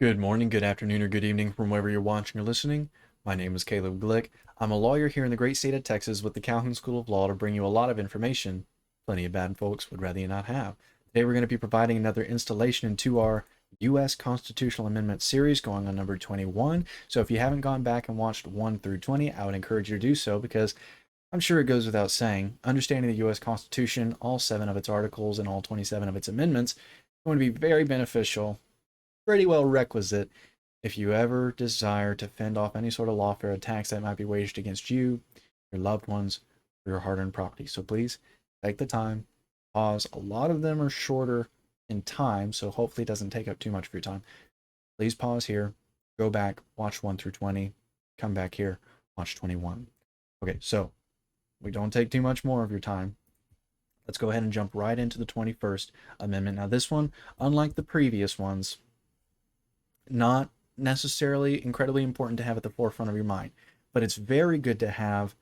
Good morning, good afternoon, or good evening from wherever you're watching or listening. My name is Caleb Glick. I'm a lawyer here in the great state of Texas with the Calhoun School of Law to bring you a lot of information plenty of bad folks would rather you not have. Today we're going to be providing another installation into our U.S. Constitutional Amendment series going on number 21. So if you haven't gone back and watched 1 through 20, I would encourage you to do so because I'm sure it goes without saying, understanding the U.S. Constitution, all 7 of its articles and all 27 of its amendments, is going to be very beneficial, pretty well requisite if you ever desire to fend off any sort of lawfare attacks that might be waged against you, your loved ones, or your hard-earned property. So please take the time, pause. A lot of them are shorter in time, so hopefully it doesn't take up too much of your time. Please pause here, go back, watch 1 through 20, come back here, watch 21. Okay, so we don't take too much more of your time. Let's go ahead and jump right into the 21st Amendment. Now this one, unlike the previous ones, not necessarily incredibly important to have at the forefront of your mind, but it's very good to have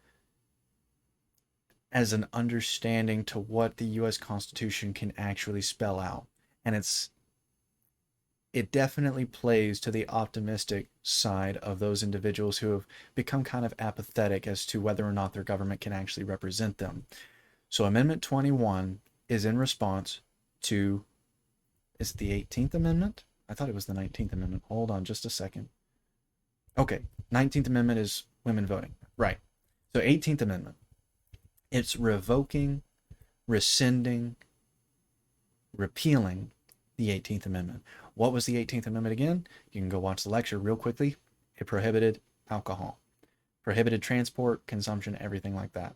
as an understanding to what the U.S. Constitution can actually spell out. And it definitely plays to the optimistic side of those individuals who have become kind of apathetic as to whether or not their government can actually represent them. So Amendment 21 is in response to, is it the 18th Amendment? I thought it was the 19th Amendment. Hold on just a second. Okay, 19th Amendment is women voting. Right. So 18th Amendment. It's revoking, rescinding, repealing the 18th Amendment. What was the 18th Amendment again? You can go watch the lecture real quickly. It prohibited alcohol, prohibited transport, consumption, everything like that.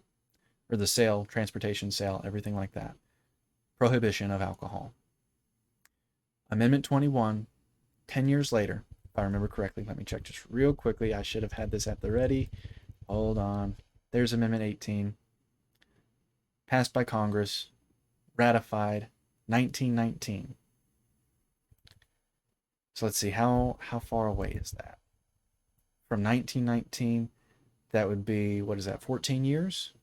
Or the sale, transportation, sale, everything like that. Prohibition of alcohol. Amendment 21, 10 years later, if I remember correctly, let me check just real quickly. I should have had this at the ready. Hold on. There's Amendment 18. Passed by Congress, ratified 1919. So let's see, how far away is that? From 1919, that would be, what is that, 14 years?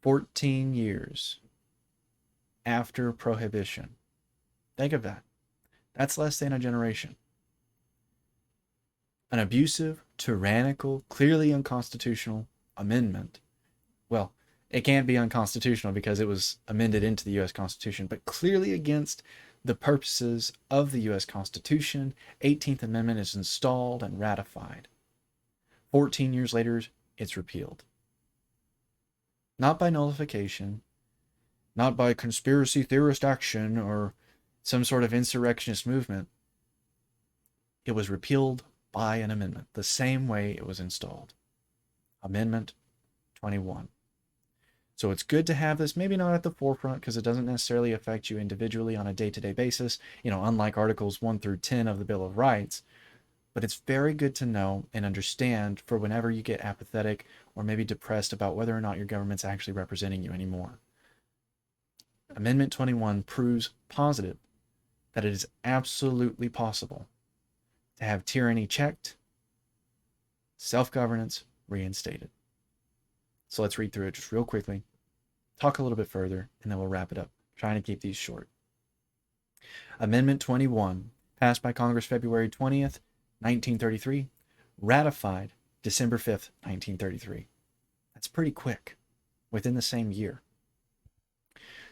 14 years after Prohibition. Think of that. That's less than a generation. An abusive, tyrannical, clearly unconstitutional amendment. Well, it can't be unconstitutional because it was amended into the U.S. Constitution, but clearly against the purposes of the U.S. Constitution. 18th Amendment is installed and ratified. 14 years later, it's repealed. Not by nullification, not by conspiracy theorist action or some sort of insurrectionist movement. It was repealed by an amendment, the same way it was installed. Amendment 21. So it's good to have this, maybe not at the forefront because it doesn't necessarily affect you individually on a day-to-day basis, unlike Articles 1 through 10 of the Bill of Rights. But it's very good to know and understand for whenever you get apathetic or maybe depressed about whether or not your government's actually representing you anymore. Amendment 21 proves positive that it is absolutely possible to have tyranny checked, self-governance reinstated. So let's read through it just real quickly, talk a little bit further, and then we'll wrap it up, trying to keep these short. Amendment 21, passed by Congress February 20th, 1933, ratified December 5th, 1933. That's pretty quick, within the same year.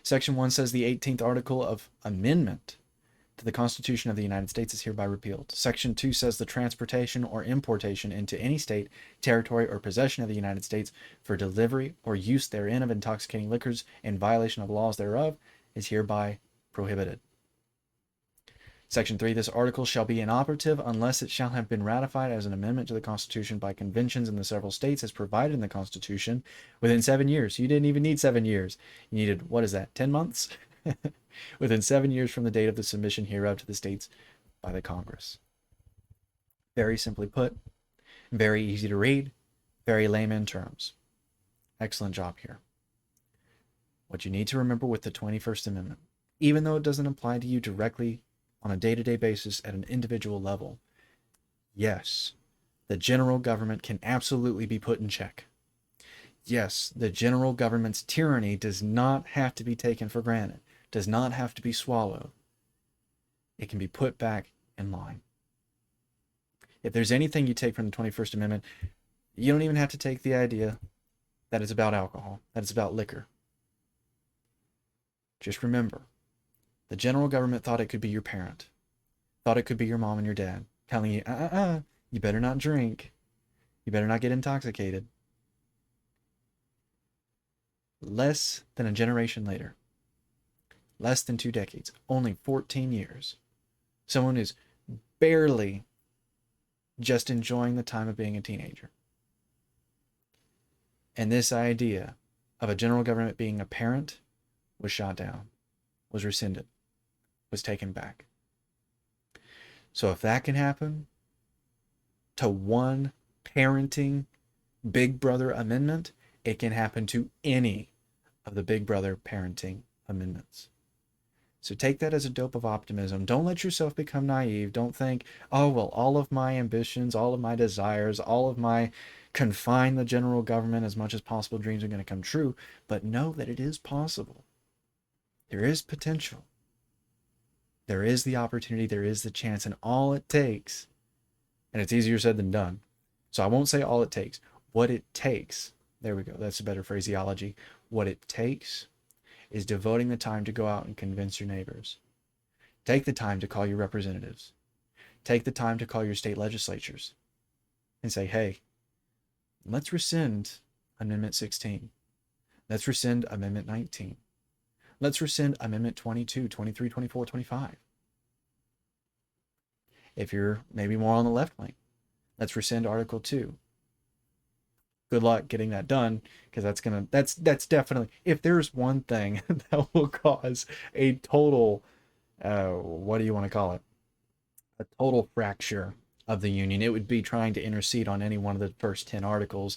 Section 1 says the 18th article of amendment to the Constitution of the United States is hereby repealed. Section 2 says the transportation or importation into any state, territory, or possession of the United States for delivery or use therein of intoxicating liquors in violation of laws thereof is hereby prohibited. Section 3, this article shall be inoperative unless it shall have been ratified as an amendment to the Constitution by conventions in the several states as provided in the Constitution within 7 years. You didn't even need 7 years. You needed, 10 months? Within 7 years from the date of the submission hereof to the states by the Congress. Very simply put, very easy to read, very layman terms. Excellent job here. What you need to remember with the 21st Amendment, even though it doesn't apply to you directly on a day-to-day basis at an individual level, yes, the general government can absolutely be put in check. Yes, the general government's tyranny does not have to be taken for granted, does not have to be swallowed. It can be put back in line. If there's anything you take from the 21st Amendment, you don't even have to take the idea that it's about alcohol, that it's about liquor. Just remember, the general government thought it could be your parent, thought it could be your mom and your dad, telling you, you better not drink, you better not get intoxicated. Less than a generation later, less than 2 decades, only 14 years, someone is barely just enjoying the time of being a teenager. And this idea of a general government being a parent was shot down, was rescinded, was taken back. So if that can happen to one parenting Big Brother amendment, it can happen to any of the Big Brother parenting amendments. So take that as a dope of optimism. Don't let yourself become naive. Don't think, oh, well, all of my ambitions, all of my desires, all of my confine the general government as much as possible dreams are going to come true. But know that it is possible. There is potential. There is the opportunity. There is the chance. And all it takes, and it's easier said than done. So I won't say all it takes. What it takes, there we go. That's a better phraseology. What it takes is devoting the time to go out and convince your neighbors. Take the time to call your representatives. Take the time to call your state legislatures and say, hey, let's rescind Amendment 16. Let's rescind Amendment 19. Let's rescind Amendment 22, 23, 24, 25. If you're maybe more on the left wing, let's rescind Article 2. Good luck getting that done, because that's definitely, if there's one thing that will cause a total, what do you want to call it? A total fracture of the union, it would be trying to intercede on any one of the first 10 articles,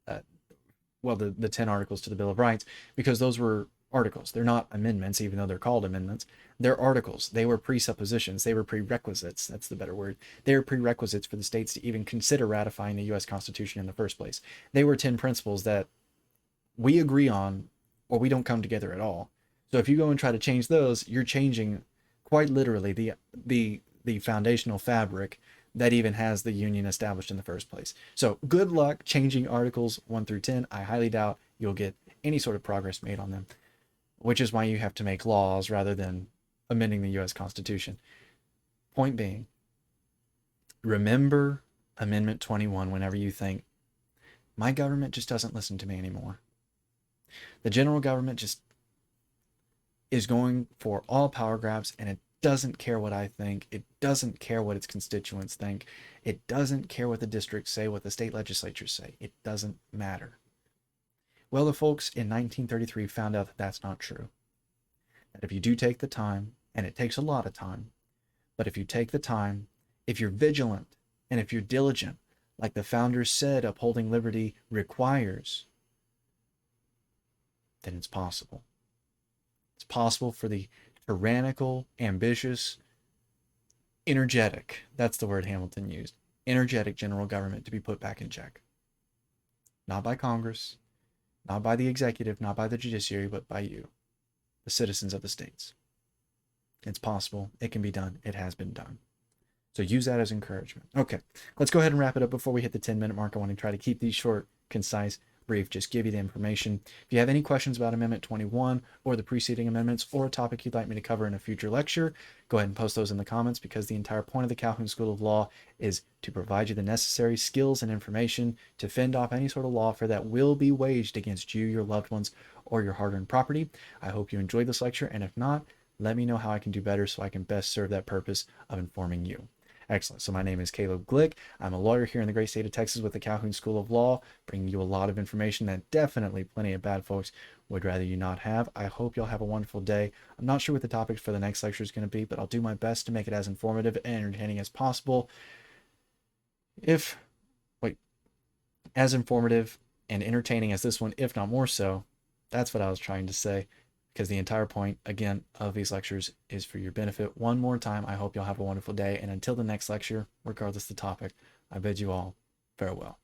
the 10 articles to the Bill of Rights, because those were articles. They're not amendments, even though they're called amendments. They're articles. They were presuppositions. They were prerequisites. That's the better word. They were prerequisites for the states to even consider ratifying the U.S. Constitution in the first place. They were 10 principles that we agree on, or we don't come together at all. So if you go and try to change those, you're changing quite literally the foundational fabric that even has the union established in the first place. So good luck changing Articles 1 through 10. I highly doubt you'll get any sort of progress made on them, which is why you have to make laws rather than amending the U.S. Constitution. Point being, remember Amendment 21 whenever you think, my government just doesn't listen to me anymore. The general government just is going for all power grabs, and it doesn't care what I think. It doesn't care what its constituents think. It doesn't care what the districts say, what the state legislatures say. It doesn't matter. Well, the folks in 1933 found out that that's not true. That if you do take the time, and it takes a lot of time, but if you take the time, if you're vigilant, and if you're diligent, like the founders said upholding liberty requires, then it's possible. It's possible for the tyrannical, ambitious, energetic, that's the word Hamilton used, energetic general government to be put back in check. Not by Congress, not by the executive, not by the judiciary, but by you, the citizens of the states. It's possible. It can be done. It has been done. So use that as encouragement. Okay, let's go ahead and wrap it up before we hit the 10-minute mark. I want to try to keep these short, concise, brief, just give you the information. If you have any questions about Amendment 21 or the preceding amendments, or a topic you'd like me to cover in a future lecture, go ahead and post those in the comments, because the entire point of the Calhoun School of Law is to provide you the necessary skills and information to fend off any sort of lawfare that will be waged against you, your loved ones, or your hard-earned property. I hope you enjoyed this lecture, and if not, let me know how I can do better so I can best serve that purpose of informing you. Excellent. So my name is Caleb Glick. I'm a lawyer here in the great state of Texas with the Calhoun School of Law, bringing you a lot of information that definitely plenty of bad folks would rather you not have. I hope you'll have a wonderful day. I'm not sure what the topics for the next lecture is going to be, but I'll do my best to make it as informative and entertaining as possible. As informative and entertaining as this one, if not more so. That's what I was trying to say, because the entire point, again, of these lectures is for your benefit. One more time, I hope you'll have a wonderful day. And until the next lecture, regardless of the topic, I bid you all farewell.